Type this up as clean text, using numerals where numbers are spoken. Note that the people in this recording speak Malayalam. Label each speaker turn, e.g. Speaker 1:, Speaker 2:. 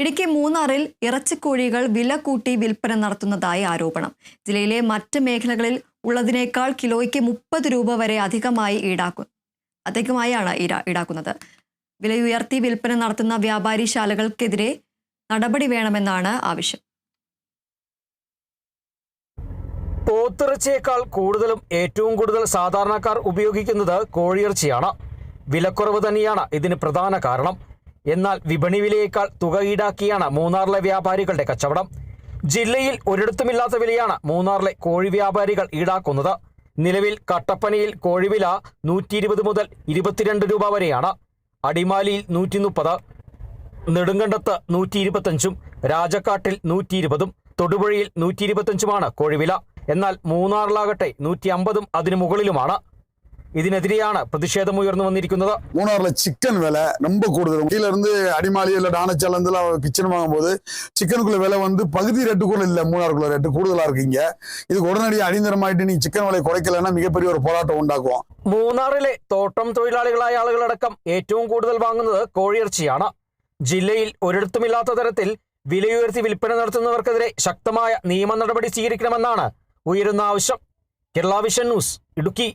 Speaker 1: ഇടുക്കി മൂന്നാറിൽ ഇറച്ചിക്കോഴികൾ വില കൂട്ടി വിൽപ്പന നടത്തുന്നതായി ആരോപണം. ജില്ലയിലെ മറ്റ് മേഖലകളിൽ ഉള്ളതിനേക്കാൾ കിലോയ്ക്ക് 30 രൂപ വരെ അധികമായാണ് ഈടാക്കുന്നത്. വിലയുയർത്തി വിൽപ്പന നടത്തുന്ന വ്യാപാരിശാലകൾക്കെതിരെ നടപടി വേണമെന്നാണ് ആവശ്യം.
Speaker 2: പോത്തിറച്ചിയേക്കാൾ ഏറ്റവും കൂടുതൽ സാധാരണക്കാർ ഉപയോഗിക്കുന്നത് കോഴിയിറച്ചിയാണ്. വിലക്കുറവ് തന്നെയാണ് ഇതിന് പ്രധാന കാരണം. എന്നാൽ വിപണി വിലയേക്കാൾ തുക ഈടാക്കിയാണ് മൂന്നാറിലെ വ്യാപാരികളുടെ കച്ചവടം. ജില്ലയിൽ ഒരിടത്തുമില്ലാത്ത വിലയാണ് മൂന്നാറിലെ കോഴി വ്യാപാരികൾ ഈടാക്കുന്നത്. നിലവിൽ കട്ടപ്പനയിൽ കോഴിവില 120 മുതൽ 22 രൂപ വരെയാണ്. അടിമാലിയിൽ 130, നെടുങ്കണ്ടത്ത് 125, രാജക്കാട്ടിൽ 120, തൊടുപുഴയിൽ 125 കോഴിവില. എന്നാൽ മൂന്നാറിലാകട്ടെ 150 അതിനു മുകളിലുമാണ്. ഇതിനെതിരെയാണ് പ്രതിഷേധം ഉയർന്നു വന്നിരിക്കുന്നത്.
Speaker 3: மூணாறுல சிக்கன் விலை ரொம்ப கூடுதல். கீழ இருந்து அடிமாலி இல்ல டானச்சால இருந்து கிச்சன் வாங்கும்போது சிக்கனுக்குள்ள விலை வந்து பகுதி ரேட்டு கூட இல்ல, மூணாறுக்குள்ள ரேட்டு கூடுதலா இருக்குங்க. இதுக்கு உடனடியாக அடிந்தரமாയിട്ട് நீ ചിക്കൻ വില കുറയ്ക്കലன்னா മികപ്പെരിയ ഒരു പോരാട്ടം ഉണ്ടാക്കും.
Speaker 2: മൂന്നാറിലെ തോട്ടം തൊഴിലാളികളായ ആളുകളടക്കം ഏറ്റവും കൂടുതൽ വാങ്ങുന്നത് കോഴിയിറച്ചിയാണ്. ജില്ലയിൽ ഒരിടത്തുമില്ലാത്ത തരത്തിൽ വിലയുയർത്തി വിൽപ്പന നടത്തുന്നവർക്കെതിരെ ശക്തമായ നിയമ നടപടി സ്വീകരിക്കണമെന്നാണ് ഉയരുന്ന ആവശ്യം. Kerala vision news, Idukki.